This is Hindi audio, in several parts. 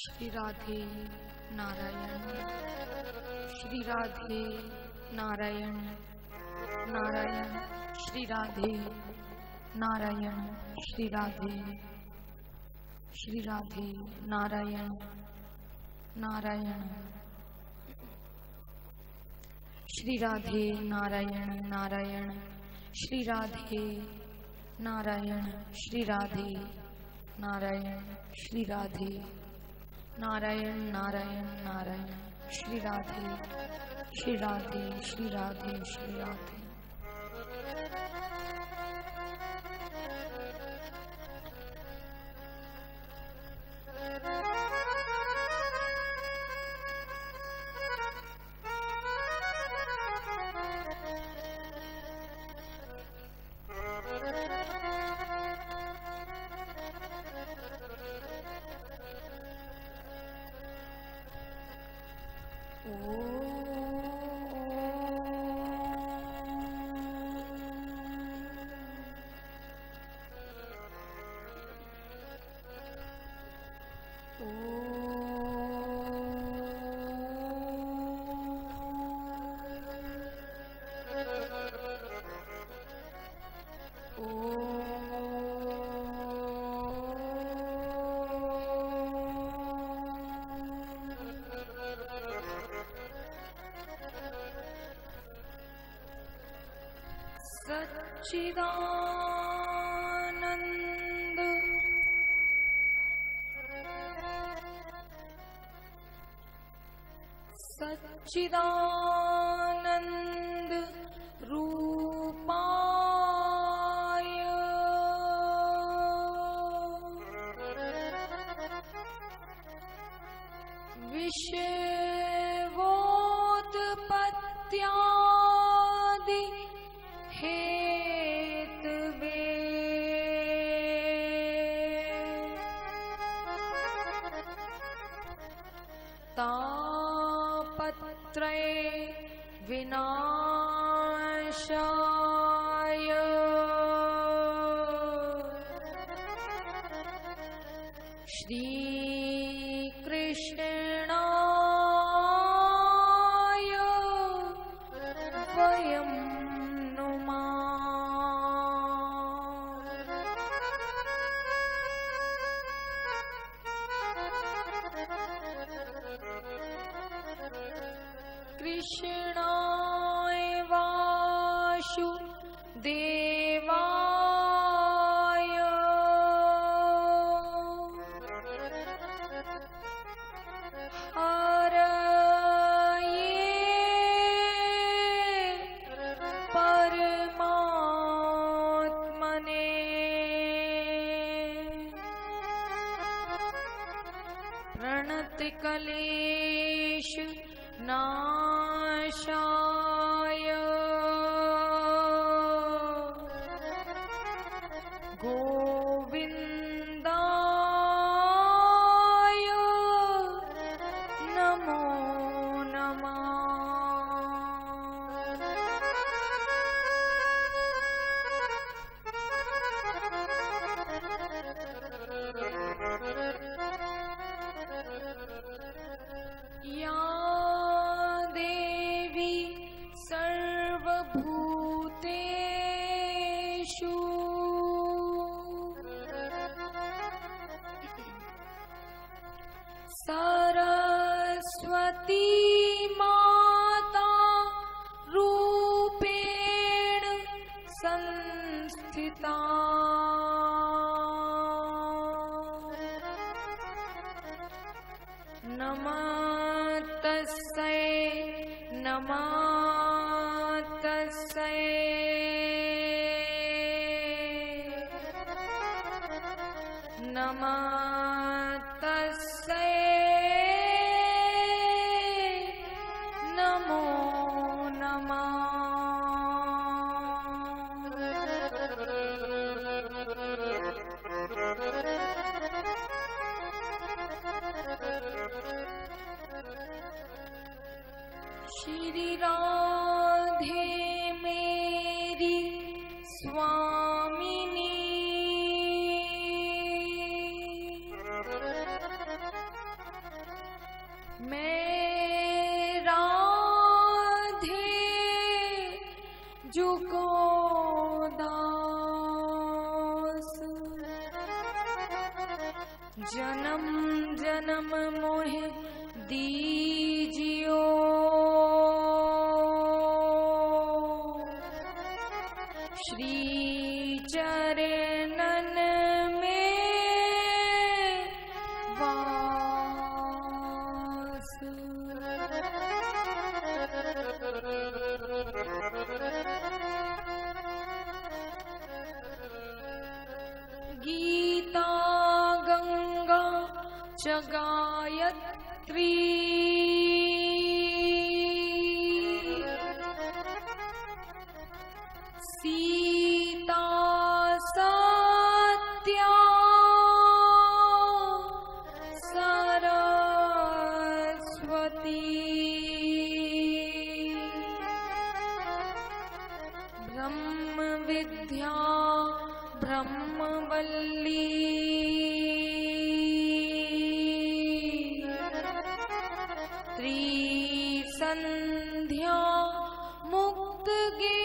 श्री राधे नारायण, श्री राधे नारायण, नारायण श्री राधे नारायण, श्री राधे, श्री राधे नारायण, नारायण श्री राधे नारायण, नारायण श्री राधे नारायण, श्री राधे नारायण, श्री राधे नारायण, नारायण नारायण श्री राधे, श्री राधे, श्री राधे, श्री राधे। सच्चिदानंद सच्चिदानंद रूपाय विश्वोत्पत्त्यादि हेतवे तापत्रय विनाशाय श्री कृष्णाय वयं कृष्णाय वासुदेवाय हरये परमात्मने प्रणतक्लेश नाशाय गोविन्दाय नमो नमः। या देवी सर्वभूतेषु सरस्वती माता रूपेण संस्थिता नमस्तस्यै नमस्तस्यै नमस्तस्यै नमो नमः। श्री राधे मेरी स्वामिनी जन्म जन्म मोहे दीजियो श्री चरणन में वास। गीता गंगा च गायत्री सीता सत्या सरस्वती ब्रह्म विद्या ब्रह्मवल्ली त्रिसंध्या मुक्त गेहिनी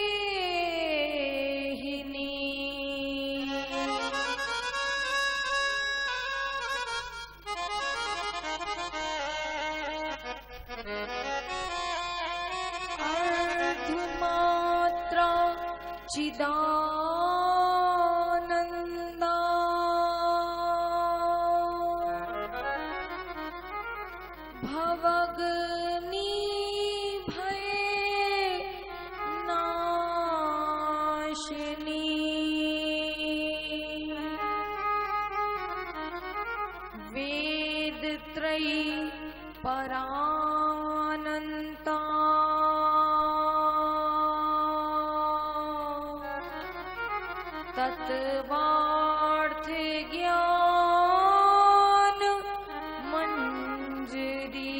अर्धमात्रा चिदानंदा भवग्नि भय नाशिनी वेद त्रयी परानंता तत्वार्थ ज्ञान मंजरी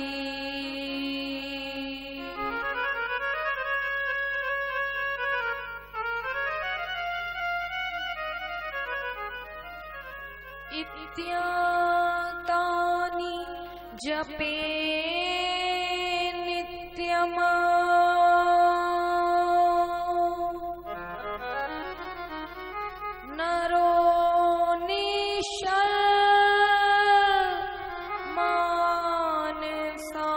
इत्यातानि जपे नित्यम् नरो निश्चल मानसा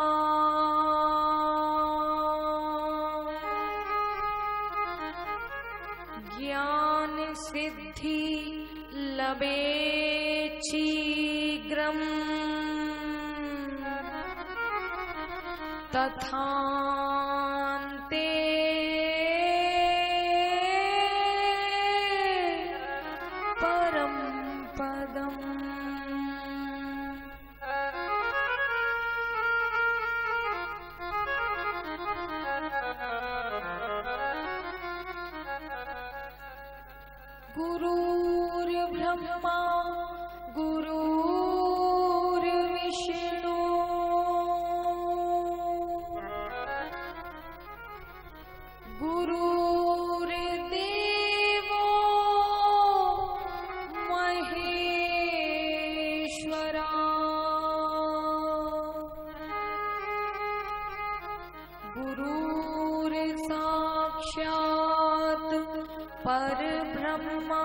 ज्ञान सिद्धि लभे शीघ्रम् तथान्ते परम पदम्। गुरुर्ब्रह्मा गुरुर्विष्णु गुरुर्देवो महेश्वरा गुरुर्साक्षात् परब्रह्मा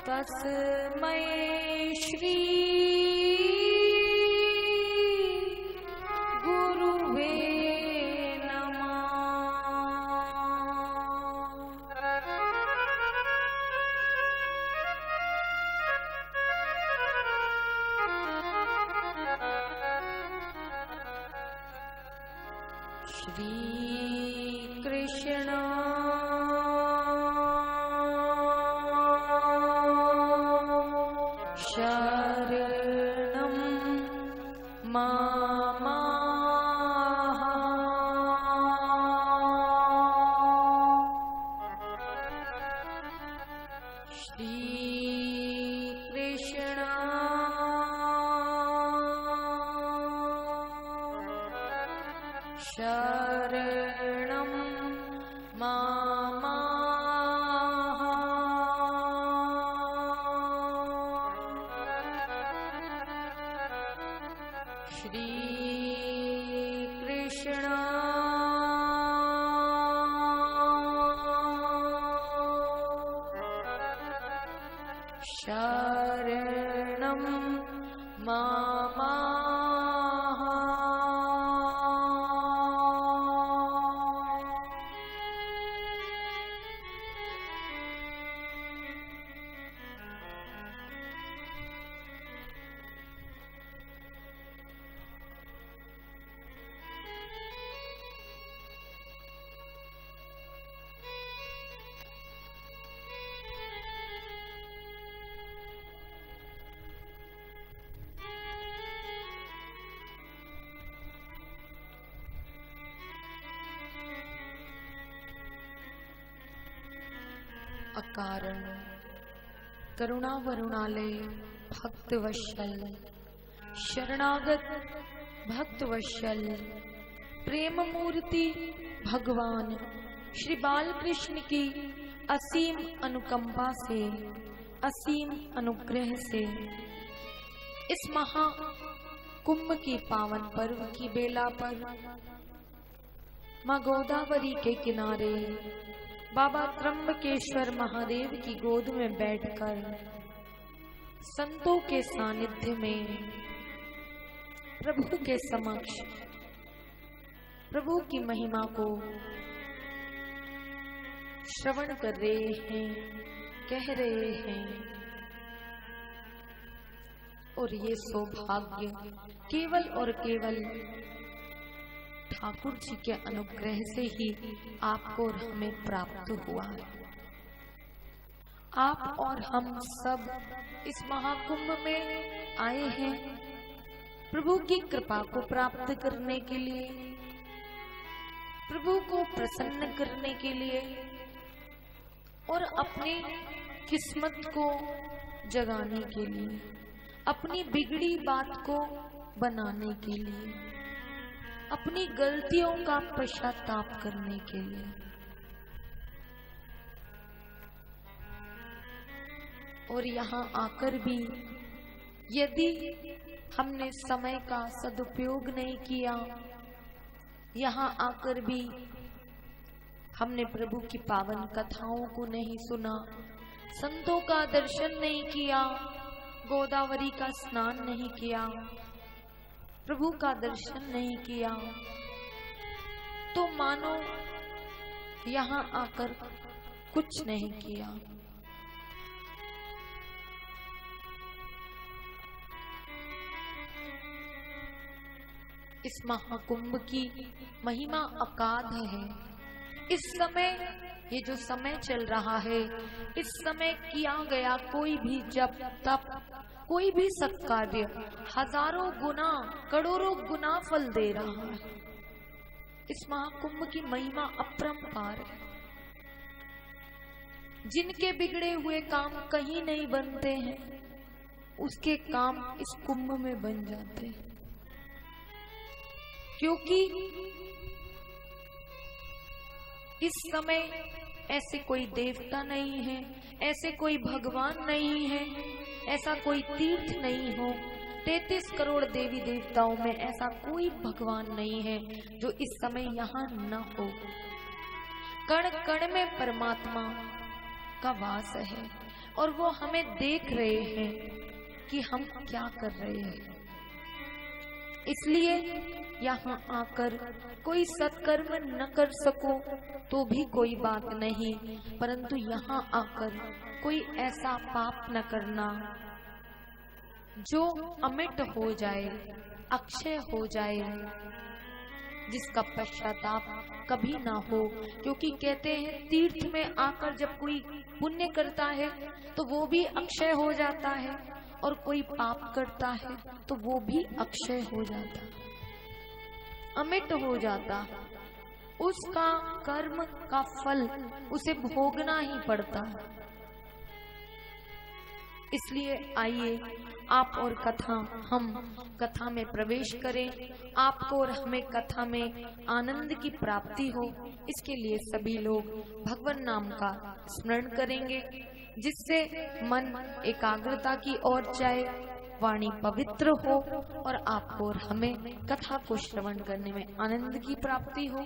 तस्मै श्री गुरुवे नमः। श्री कृष्ण शरणं मामाह श्री कृष्ण शरणं मामाह श्री कृष्ण शरणं मम। अकारण करुणा वरुणालय भक्त वत्सल शरणागत भक्त वत्सल प्रेम मूर्ति भगवान श्री बाल कृष्ण की असीम अनुकंपा से, असीम अनुग्रह से इस महा कुंभ की पावन पर्व की बेला पर माँ गोदावरी के किनारे बाबा त्र्यंबकेश्वर महादेव की गोद में बैठकर संतों के सानिध्य में प्रभु के समक्ष प्रभु की महिमा को श्रवण कर रहे हैं, कह रहे हैं। और ये सौभाग्य केवल और केवल ठाकुर जी के अनुग्रह से ही आपको और हमें प्राप्त हुआ है। आप और हम सब इस महाकुंभ में आए हैं प्रभु की कृपा को प्राप्त करने के लिए, प्रभु को प्रसन्न करने के लिए और अपनी किस्मत को जगाने के लिए, अपनी बिगड़ी बात को बनाने के लिए, अपनी गलतियों का पश्चाताप करने के लिए। और यहाँ आकर भी यदि हमने समय का सदुपयोग नहीं किया, यहाँ आकर भी हमने प्रभु की पावन कथाओं को नहीं सुना, संतों का दर्शन नहीं किया, गोदावरी का स्नान नहीं किया, प्रभु का दर्शन नहीं किया, तो मानो यहाँ आकर कुछ नहीं किया। इस महाकुंभ की महिमा अगाध है। इस समय ये जो समय चल रहा है, इस समय किया गया कोई भी जप तप, कोई भी सत्कार्य हजारों गुना करोड़ों गुना फल दे रहा है। इस महाकुंभ की महिमा अपरंपार है। जिनके बिगड़े हुए काम कहीं नहीं बनते हैं, उसके काम इस कुंभ में बन जाते हैं। क्योंकि इस समय ऐसे कोई देवता नहीं है, ऐसे कोई भगवान नहीं है, ऐसा कोई तीर्थ नहीं हो। 33 करोड़ देवी देवताओं में ऐसा कोई भगवान नहीं है जो इस समय यहाँ न हो। कण कण में परमात्मा का वास है और वो हमें देख रहे हैं कि हम क्या कर रहे हैं। इसलिए यहाँ आकर कोई सत्कर्म न कर सको तो भी कोई बात नहीं, परंतु यहाँ आकर कोई ऐसा पाप न करना जो अमिट हो जाए, अक्षय हो जाए, जिसका पश्चाताप कभी ना हो। क्योंकि कहते हैं तीर्थ में आकर जब कोई पुण्य करता है तो वो भी अक्षय हो जाता है, और कोई पाप करता है तो वो भी अक्षय हो जाता है, अमिट हो जाता। उसका कर्म का फल उसे भोगना ही पड़ता है। इसलिए आइए आप और हम कथा में प्रवेश करें, आपको और हमें कथा में आनंद की प्राप्ति हो। इसके लिए सभी लोग भगवान नाम का स्मरण करेंगे, जिससे मन एकाग्रता की ओर जाए, वाणी पवित्र हो और आपको और हमें कथा को श्रवण करने में आनंद की प्राप्ति हो।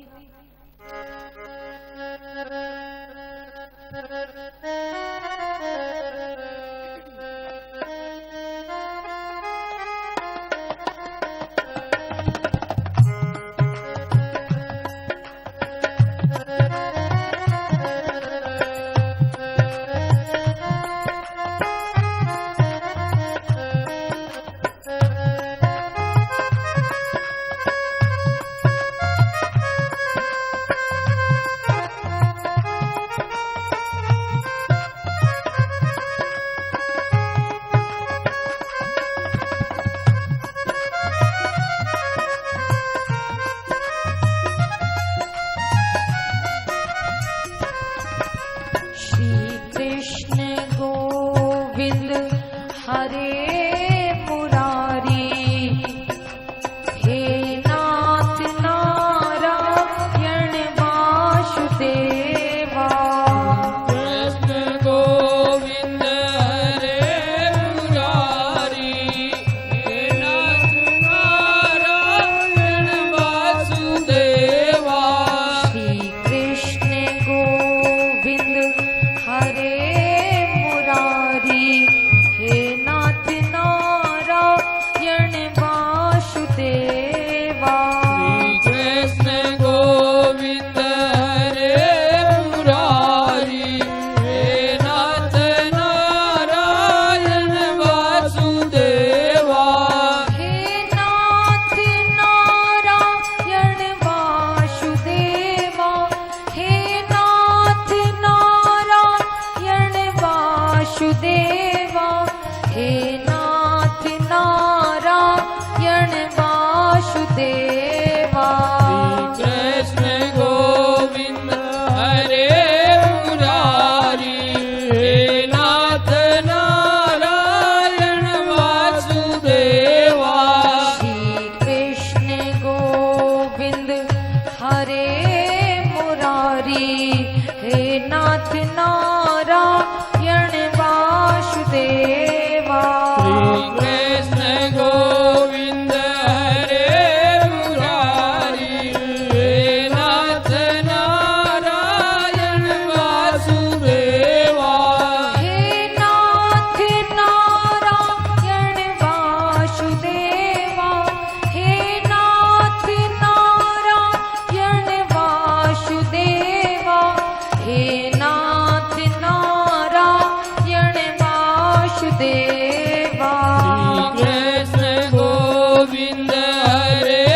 गोविंद हरे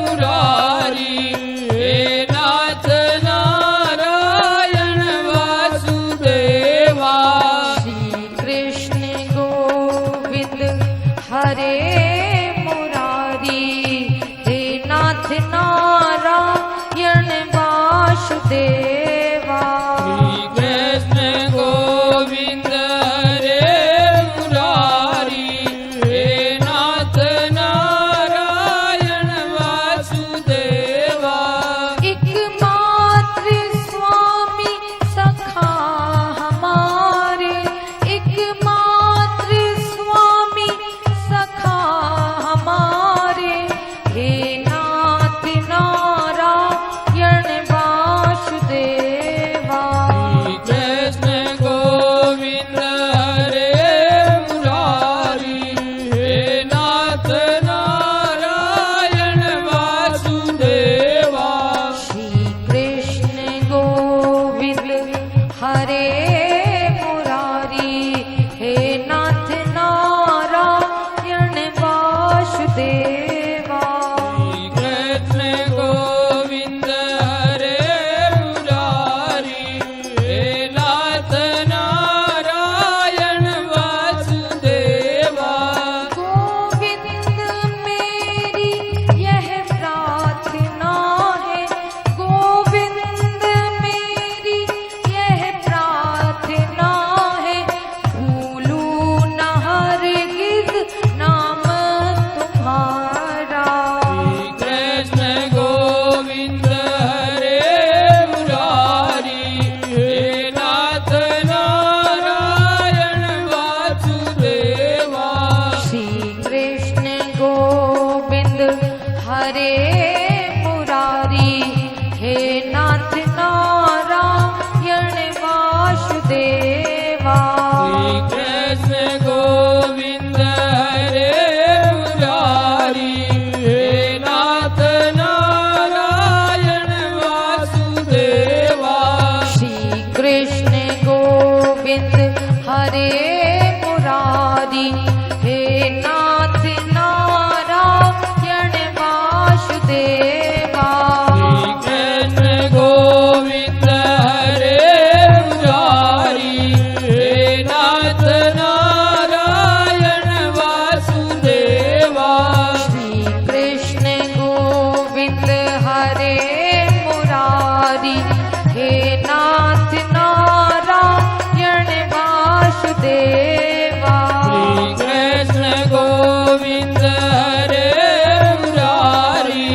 मुरारी, हे नाथ नारायण वासुदेवा। श्री कृष्ण गोविंद हरे मुरारी, हे नाथ नारायण वासुदेवा। श्री कृष्ण गोविंद हरे मुरारी, हे नाथ नारायण वासुदेवा। एकमात्र स्वामी सखा हमारे, एकमात्र स्वामी सखा हमारे, हे नाथ नारायण वासुदेवा। श्री कृष्ण गोविंद हरे मुरारी, हे नाथ नारायण वासुदेवा। श्री कृष्ण गोविंद हरे मुरारी, हे नाथ नारायण वासुदेवा। श्री कृष्ण गोविंद हरे मुरारी, हे नाथ नारायण वासुदेवा। गोविंद मेरी यह प्रार्थना है, गोविंद मेरी यह प्रार्थना है, भूलूं न हरगिज़ नाम तुम्हारा। श्री कृष्ण गोविंद हरे मुरारी, हे नाथ नारायण वासुदेवा। श्री कृष्ण गोविंद हरे मुरारी, हे नाथ नारायण वासुदेवा। श्री कृष्ण गोविंद हरे मुरारी, हे नाथ नारायण वासुदेवा। श्री कृष्ण गोविंद हरे मुरारी, हे नाथ नारायण वासुदेवा। श्री कृष्ण गोविंद हरे मुरारी, हे नाथ नारायण वासुदेवा। श्री कृष्ण गोविंद हरे मुरारी, हे नाथ नारायण वासुदेवा। श्री कृष्ण गोविंद हरे मुरारी,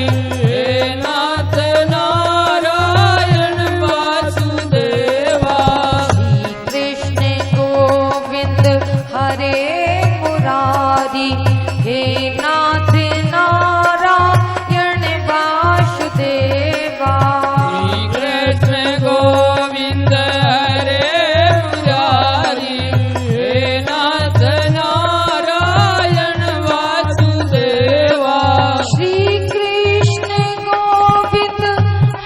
हे नाथ नारायण वासुदेवा। श्री कृष्ण गोविंद हरे मुरारी, हे नाथ नारायण वासुदेवा। श्री कृष्ण गोविंद हरे मुरारी, हे नाथ नारायण वासुदेवा। श्री कृष्ण गोविंद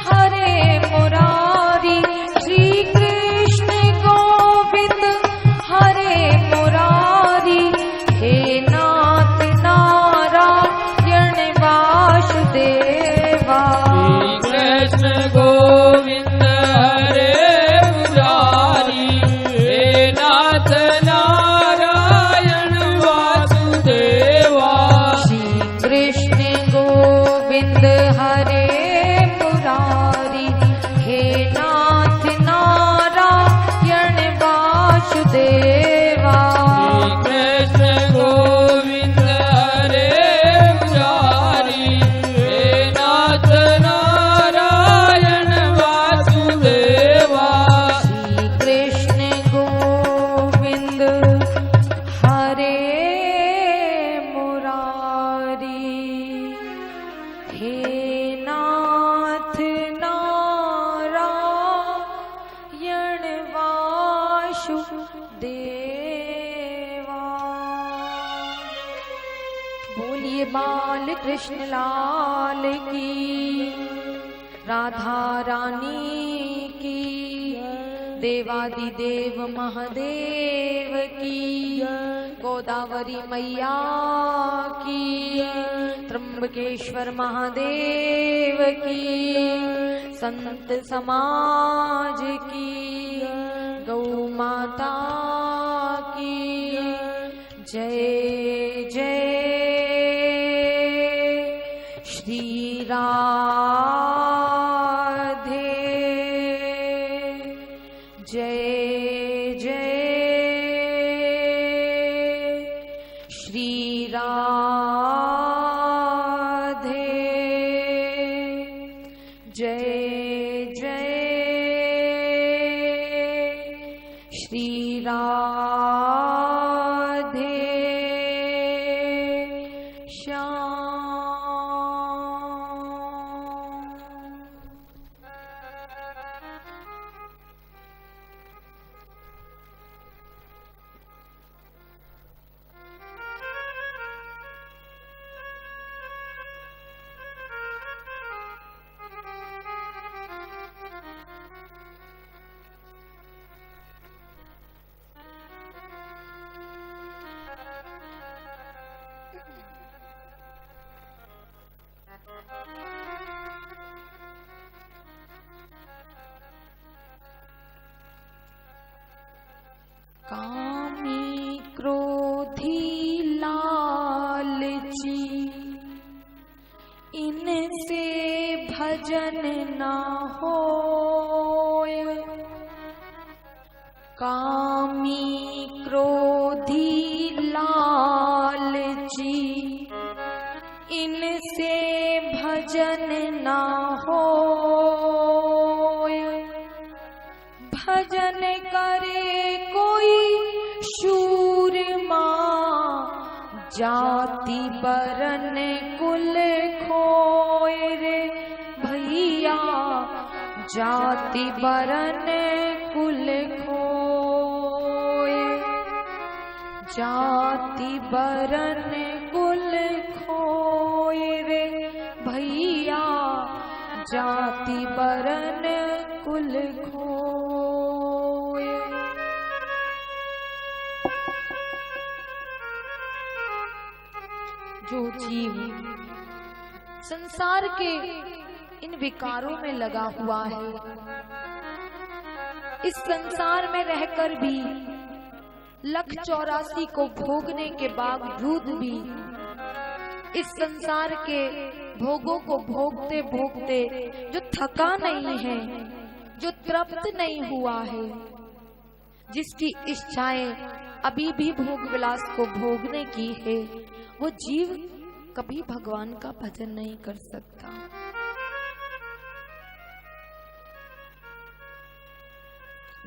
हरे मुरारी, श्री कृष्ण गोविंद हरे मुरारी, हे नाथ नारायण वासुदेवा। श्री कृष्ण गोविंद हरे मुरारी, हे नाथ नारायण वासुदेवा। श्री कृष्ण गोविंद हरे मुरारी, हे नाथ नारायण वासुदेवा। श्री कृष्ण गोविंद हरे मुरारी, हे नाथ नारायण वासुदेवा। श्री कृष्ण गोविंद हरे मुरारी, हे नाथ नारायण वासुदेवा। बोलिए बाल कृष्ण लाल की, राधा रानी की, देवादिदेव महादेव की गोदावरी मैया की, त्र्यंबकेश्वर महादेव की, संत समाज की, गौ माता की जय जय। श्री राधे जय जय। श्री राधे जय जय। श्री राधे श्याम। कामी क्रोधी लालची, इनसे भजन ना होय। कामी क्रोधी लालची, इनसे भजन ना होय। भजन करे कोई शूरमा, जाति बरन कुल खोए रे भैया, जाति बरन कुल खोए। जाति बरन कुल खोए रे भैया, जाति बरन कुल खोए। जो जीव संसार के इन विकारों में लगा हुआ है, इस संसार में रहकर भी 184 को भोगने के बावजूद भी इस संसार के भोगों को भोगते भोगते जो थका नहीं है, जो तृप्त नहीं हुआ है, जिसकी इच्छाएं अभी भी भोग विलास को भोगने की है, वो जीव कभी भगवान का भजन नहीं कर सकता।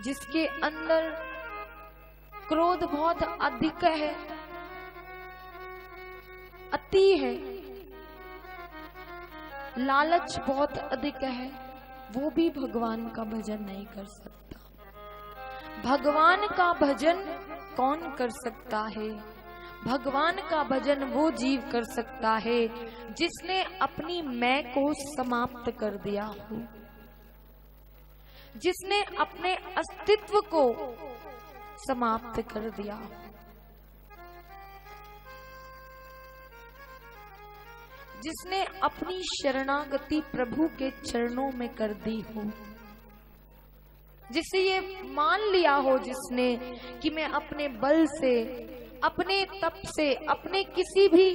जिसके अंदर क्रोध बहुत अधिक है, अति है, लालच बहुत अधिक है, वो भी भगवान का भजन नहीं कर सकता। भगवान का भजन कौन कर सकता है? भगवान का भजन वो जीव कर सकता है जिसने अपनी मैं को समाप्त कर दिया हो, जिसने अपने अस्तित्व को समाप्त कर दिया हो, जिसने अपनी शरणागति प्रभु के चरणों में कर दी हो, जिसे ये मान लिया हो जिसने कि मैं अपने बल से, अपने तप से, अपने किसी भी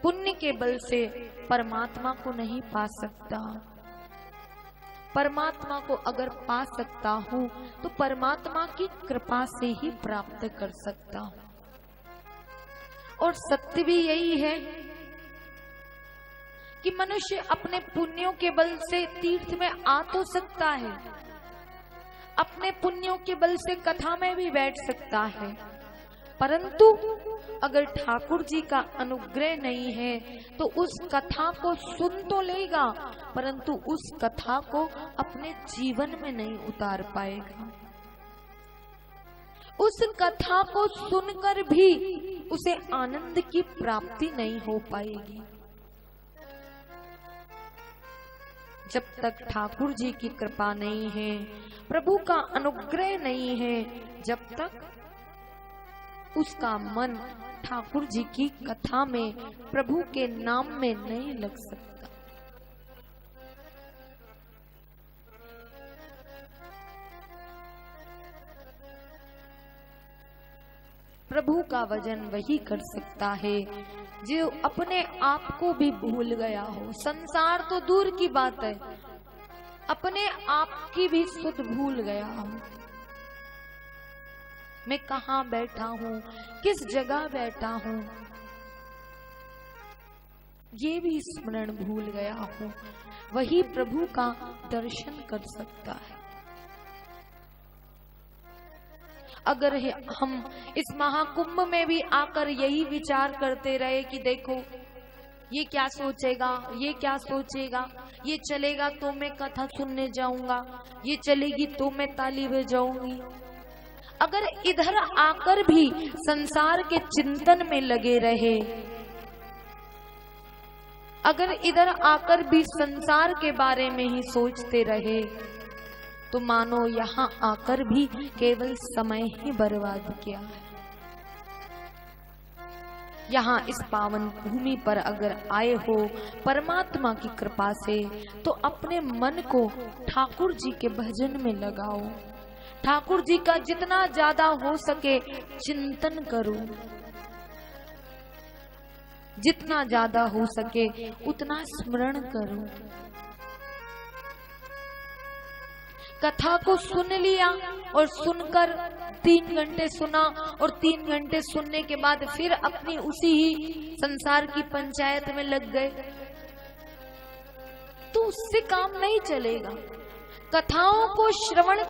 पुण्य के बल से परमात्मा को नहीं पा सकता। परमात्मा को अगर पा सकता हूं तो परमात्मा की कृपा से ही प्राप्त कर सकता हूं। और सत्य भी यही है कि मनुष्य अपने पुण्यों के बल से तीर्थ में आ तो सकता है, अपने पुण्यों के बल से कथा में भी बैठ सकता है, परंतु अगर ठाकुर जी का अनुग्रह नहीं है तो उस कथा को सुन तो लेगा, परंतु उस कथा को अपने जीवन में नहीं उतार पाएगा। उस कथा को सुनकर भी उसे आनंद की प्राप्ति नहीं हो पाएगी। जब तक ठाकुर जी की कृपा नहीं है, प्रभु का अनुग्रह नहीं है, जब तक उसका मन ठाकुर जी की कथा में, प्रभु के नाम में नहीं लग सकता। प्रभु का भजन वही कर सकता है जो अपने आप को भी भूल गया हो। संसार तो दूर की बात है, अपने आप की भी सुध भूल गया हो। मैं कहाँ बैठा हूँ, किस जगह बैठा हूँ, ये भी स्मरण भूल गया हूँ, वही प्रभु का दर्शन कर सकता है। अगर हम इस महाकुंभ में भी आकर यही विचार करते रहे कि देखो ये क्या सोचेगा, ये क्या सोचेगा, ये चलेगा तो मैं कथा सुनने जाऊंगा, ये चलेगी तो मैं ताली बजाऊंगी, अगर इधर आकर भी संसार के चिंतन में लगे रहे, अगर इधर आकर भी संसार के बारे में ही सोचते रहे, तो मानो यहाँ आकर भी केवल समय ही बर्बाद किया है। यहाँ इस पावन भूमि पर अगर आए हो परमात्मा की कृपा से, तो अपने मन को ठाकुर जी के भजन में लगाओ, ठाकुर जी का जितना ज्यादा हो सके चिंतन करो, जितना ज्यादा हो सके उतना स्मरण करो। कथा को सुन लिया और सुनकर 3 घंटे सुना और 3 घंटे सुनने के बाद फिर अपनी उसी ही संसार की पंचायत में लग गए, तो उससे काम नहीं चलेगा। कथाओं को श्रवण